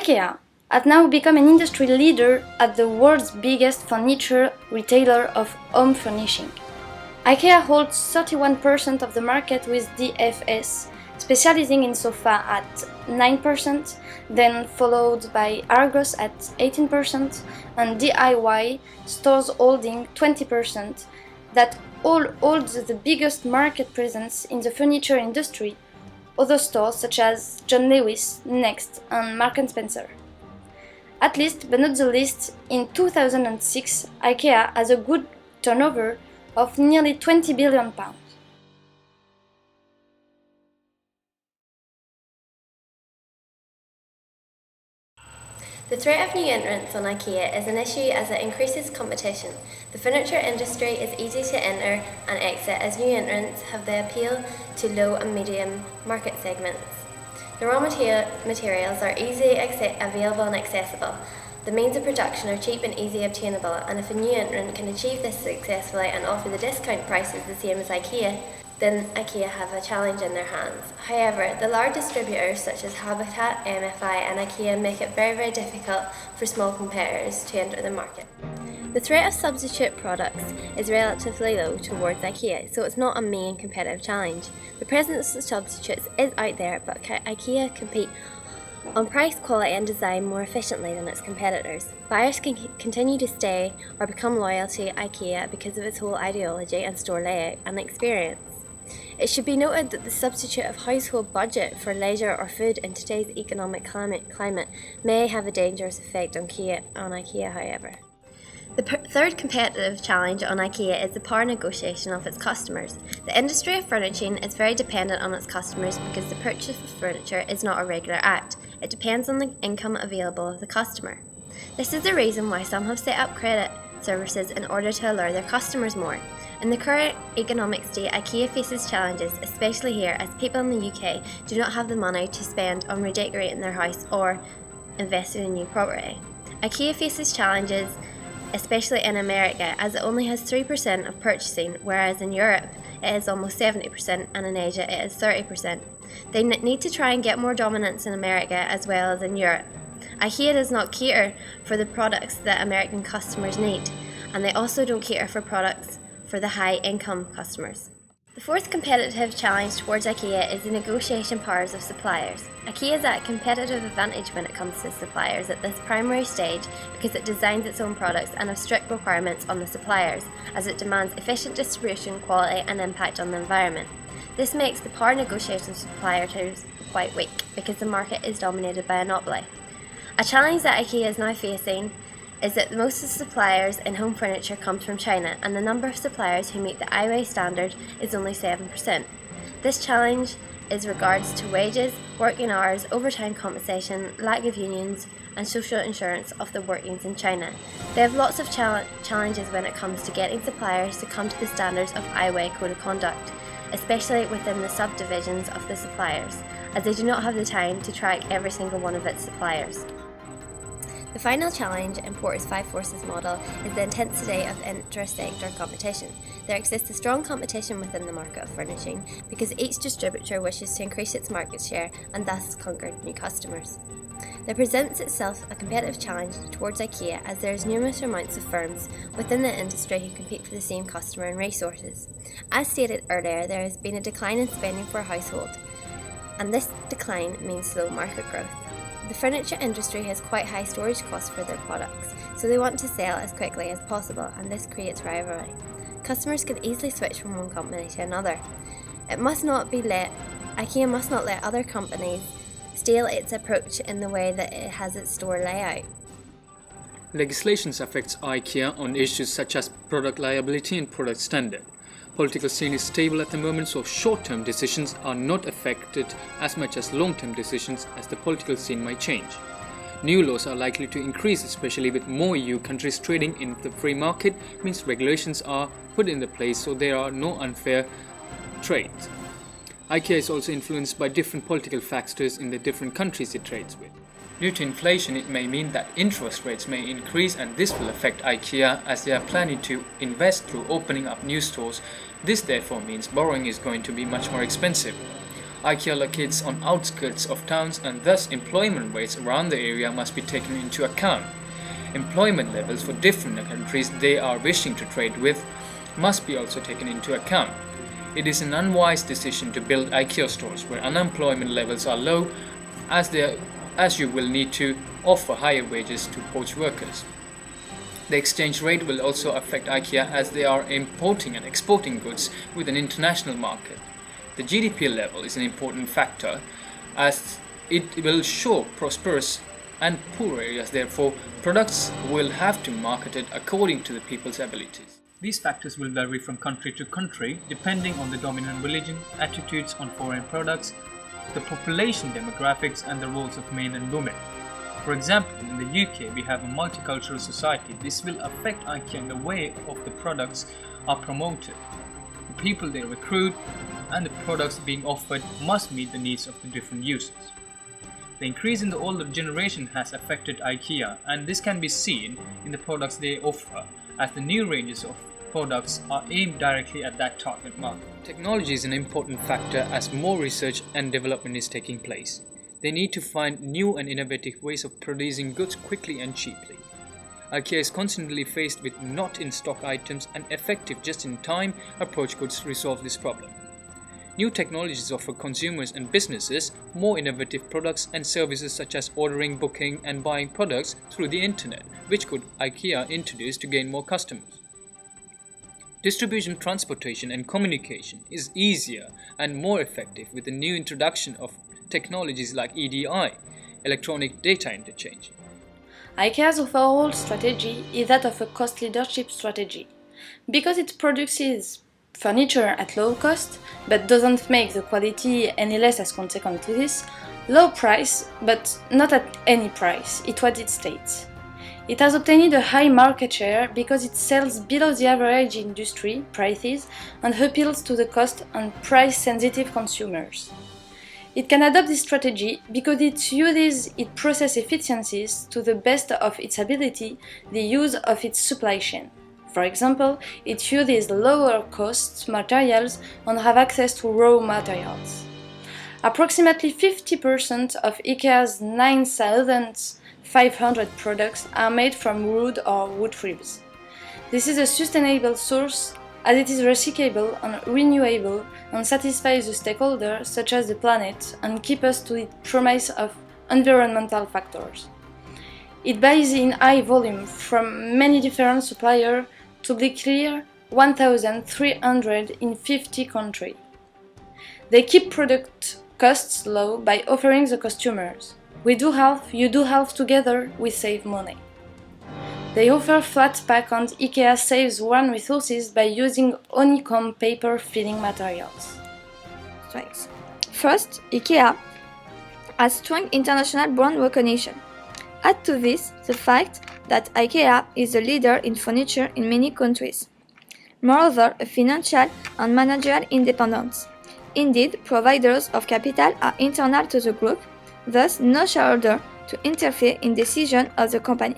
Ikea has now become an industry leader at the world's biggest furniture retailer of home furnishing. Ikea holds 31% of the market with DFS, specializing in sofa at 9%, then followed by Argos at 18% and DIY stores holding 20%, that all holds the biggest market presence in the furniture industry. Other stores such as John Lewis, Next and Mark & Spencer. At least, but not the least, in 2006, Ikea has a good turnover of nearly £20 billion. The threat of new entrants on Ikea is an issue as it increases competition. The furniture industry is easy to enter and exit as new entrants have the appeal to low and medium market segments. The raw materials are easily available and accessible. The means of production are cheap and easy obtainable, and if a new entrant can achieve this successfully and offer the discount prices the same as Ikea, then Ikea have a challenge in their hands. However, the large distributors such as Habitat, MFI and Ikea make it very, very difficult for small competitors to enter the market. The threat of substitute products is relatively low towards Ikea, so it's not a main competitive challenge. The presence of substitutes is out there, but Ikea compete on price, quality and design more efficiently than its competitors. Buyers can continue to stay or become loyal to Ikea because of its whole ideology and store layout and experience. It should be noted that the substitute of household budget for leisure or food in today's economic climate may have a dangerous effect on Ikea, however. The third competitive challenge on Ikea is the power negotiation of its customers. The industry of furnishing is very dependent on its customers because the purchase of furniture is not a regular act. It depends on the income available of the customer. This is the reason why some have set up credit services in order to allure their customers more. In the current economic state, Ikea faces challenges, especially here, as people in the UK do not have the money to spend on redecorating their house or investing in new property. Ikea faces challenges, especially in America, as it only has 3% of purchasing, whereas in Europe it is almost 70% and in Asia it is 30%. They need to try and get more dominance in America as well as in Europe. Ikea does not cater for the products that American customers need, and they also don't cater for products for the high-income customers. The fourth competitive challenge towards Ikea is the negotiation powers of suppliers. Ikea is at a competitive advantage when it comes to suppliers at this primary stage because it designs its own products and has strict requirements on the suppliers, as it demands efficient distribution, quality and impact on the environment. This makes the power negotiation of suppliers quite weak because the market is dominated by a monopoly. A challenge that Ikea is now facing is that most of the suppliers in home furniture comes from China, and the number of suppliers who meet the IWA standard is only 7%. This challenge is regards to wages, working hours, overtime compensation, lack of unions and social insurance of the workings in China. They have lots of challenges when it comes to getting suppliers to come to the standards of IWA Code of Conduct, especially within the subdivisions of the suppliers, as they do not have the time to track every single one of its suppliers. The final challenge in Porter's Five Forces model is the intensity of inter-sector competition. There exists a strong competition within the market of furnishing because each distributor wishes to increase its market share and thus conquer new customers. There presents itself a competitive challenge towards Ikea as there is numerous amounts of firms within the industry who compete for the same customer and resources. As stated earlier, there has been a decline in spending for a household, and this decline means slow market growth. The furniture industry has quite high storage costs for their products, so they want to sell as quickly as possible, and this creates rivalry. Customers can easily switch from one company to another. IKEA must not let other companies steal its approach in the way that it has its store layout. Legislation affects IKEA on issues such as product liability and product standard. Political scene is stable at the moment, so short-term decisions are not affected as much as long-term decisions, as the political scene might change. New laws are likely to increase, especially with more EU countries trading in the free market, means regulations are put into place so there are no unfair trades. IKEA is also influenced by different political factors in the different countries it trades with. Due to inflation, it may mean that interest rates may increase, and this will affect IKEA as they are planning to invest through opening up new stores. This therefore means borrowing is going to be much more expensive. IKEA locates on outskirts of towns and thus employment rates around the area must be taken into account. Employment levels for different countries they are wishing to trade with must be also taken into account. It is an unwise decision to build IKEA stores where unemployment levels are low as you will need to offer higher wages to poach workers. The exchange rate will also affect IKEA as they are importing and exporting goods with an international market. The GDP level is an important factor as it will show prosperous and poor areas. Therefore, products will have to be marketed according to the people's abilities. These factors will vary from country to country depending on the dominant religion, attitudes on foreign products, the population demographics and the roles of men and women. For example, in the UK we have a multicultural society. This will affect IKEA in the way of the products are promoted. The people they recruit and the products being offered must meet the needs of the different users. The increase in the older generation has affected IKEA, and this can be seen in the products they offer, as the new ranges of products are aimed directly at that target market. Technology is an important factor as more research and development is taking place. They need to find new and innovative ways of producing goods quickly and cheaply. IKEA is constantly faced with not in stock items, and effective just-in-time approach could resolve this problem. New technologies offer consumers and businesses more innovative products and services such as ordering, booking and buying products through the internet, which could IKEA introduce to gain more customers. Distribution, transportation and communication is easier and more effective with the new introduction of technologies like EDI, electronic data interchange. IKEA's overall strategy is that of a cost leadership strategy. Because it produces furniture at low cost, but doesn't make the quality any less as consequent to this, low price, but not at any price, is what it states. It has obtained a high market share because it sells below the average industry prices and appeals to the cost and price-sensitive consumers. It can adopt this strategy because it uses its process efficiencies to the best of its ability, the use of its supply chain. For example, it uses lower cost materials and have access to raw materials. Approximately 50% of IKEA's 9,500 products are made from wood or wood ribs. This is a sustainable source as it is recyclable and renewable and satisfies the stakeholders such as the planet and keeps us to the promise of environmental factors. It buys in high volume from many different suppliers, to be clear, 1,300 in 50 countries. They keep product costs low by offering the customers, we do half, you do half, together we save money. They offer flat pack and IKEA saves one resources by using honeycomb paper filling materials. Strengths. First, IKEA has strong international brand recognition. Add to this the fact that IKEA is a leader in furniture in many countries. Moreover, a financial and managerial independence. Indeed, providers of capital are internal to the group, thus no shareholder to interfere in decisions of the company.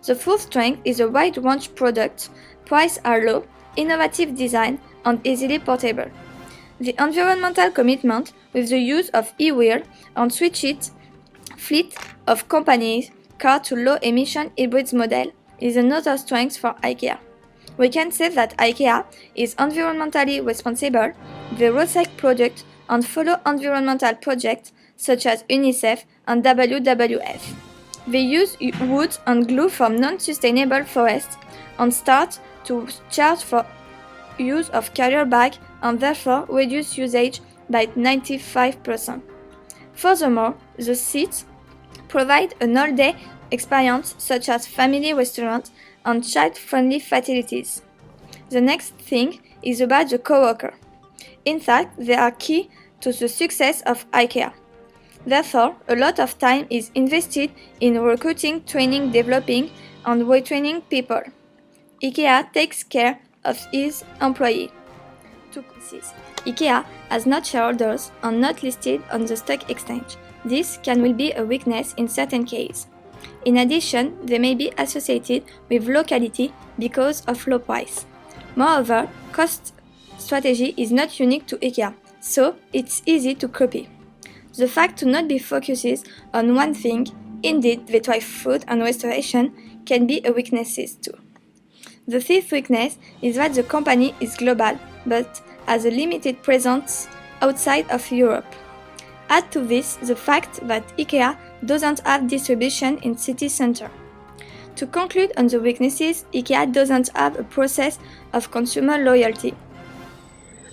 The fourth strength is a wide range product, prices are low, innovative design and easily portable. The environmental commitment with the use of e-wheel and switched fleet of companies car to low-emission hybrids model is another strength for IKEA. We can say that IKEA is environmentally responsible, they recycle products and follow environmental projects such as UNICEF and WWF. They use wood and glue from non-sustainable forests and start to charge for use of carrier bag and therefore reduce usage by 95%. Furthermore, the seats provide an all-day experience such as family restaurants and child-friendly facilities. The next thing is about the co-worker. In fact, they are key to the success of IKEA. Therefore, a lot of time is invested in recruiting, training, developing, and retraining people. IKEA takes care of its employees. To consist, IKEA has not shareholders and not listed on the stock exchange. This will be a weakness in certain cases. In addition, they may be associated with locality because of low price. Moreover, cost strategy is not unique to IKEA. so it's easy to copy. The fact to not be focused on one thing, indeed they try food and restoration, can be a weakness too. The fifth weakness is that the company is global, but has a limited presence outside of Europe. Add to this the fact that Ikea doesn't have distribution in city center. To conclude on the weaknesses, Ikea doesn't have a process of consumer loyalty.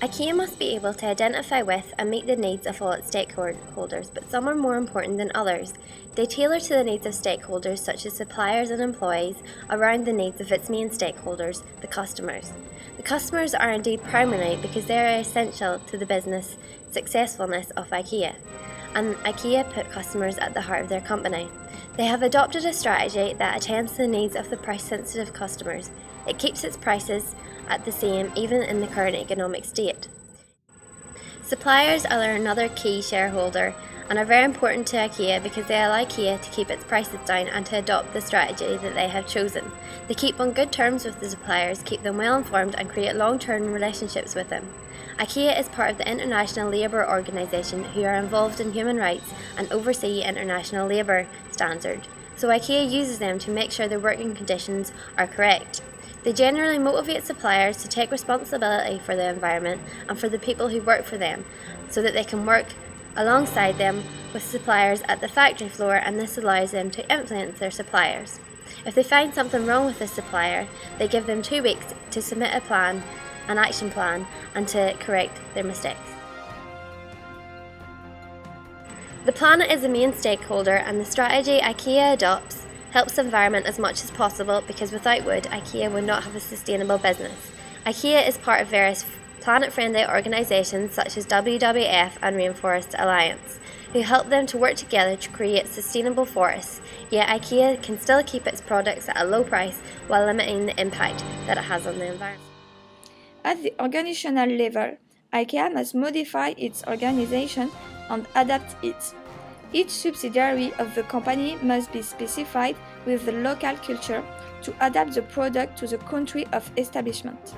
IKEA must be able to identify with and meet the needs of all its stakeholders, but some are more important than others. They tailor to the needs of stakeholders such as suppliers and employees around the needs of its main stakeholders, the customers. The customers are indeed primary because they are essential to the business successfulness of IKEA, and IKEA put customers at the heart of their company. They have adopted a strategy that attends to the needs of the price-sensitive customers. It keeps its prices at the same even in the current economic state. Suppliers are another key shareholder and are very important to IKEA because they allow IKEA to keep its prices down and to adopt the strategy that they have chosen. They keep on good terms with the suppliers, keep them well informed and create long-term relationships with them. IKEA is part of the International Labour Organisation, who are involved in human rights and oversee international labour standards, so IKEA uses them to make sure their working conditions are correct. They generally motivate suppliers to take responsibility for the environment and for the people who work for them, so that they can work alongside them with suppliers at the factory floor, and this allows them to influence their suppliers. If they find something wrong with the supplier, they give them 2 weeks to submit an action plan, and to correct their mistakes. The planet is the main stakeholder, and the strategy IKEA adopts helps the environment as much as possible, because without wood, IKEA would not have a sustainable business. IKEA is part of various planet-friendly organisations such as WWF and Rainforest Alliance, who help them to work together to create sustainable forests, yet IKEA can still keep its products at a low price while limiting the impact that it has on the environment. At the organizational level, IKEA must modify its organization and adapt it. Each subsidiary of the company must be specified with the local culture to adapt the product to the country of establishment.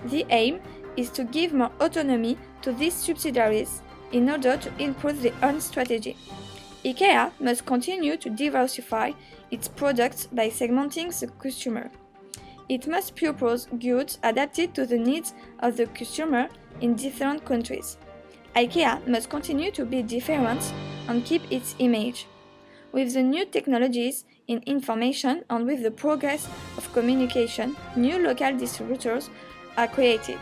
The aim is to give more autonomy to these subsidiaries in order to improve their own strategy. IKEA must continue to diversify its products by segmenting the customer. It must propose goods adapted to the needs of the customer in different countries. IKEA must continue to be different and keep its image. With the new technologies in information and with the progress of communication, new local distributors are created.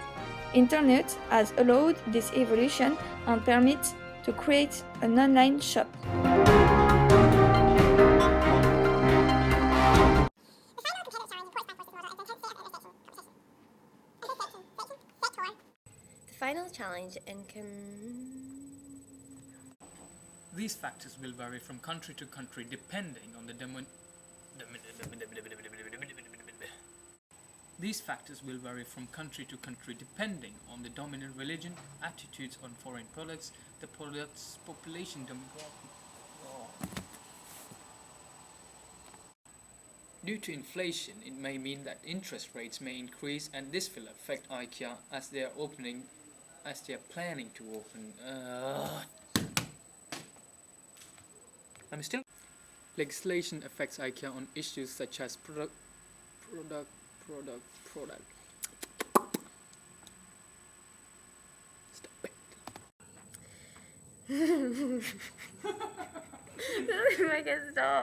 Internet has allowed this evolution and permits to create an online shop. The final challenge in These factors will vary from country to country depending on the dominant religion, attitudes on foreign products, the product's population demographic. Due to inflation, it may mean that interest rates may increase, and this will affect IKEA as they are planning to open. Legislation affects IKEA on issues such as product. Stop it. Make it stop.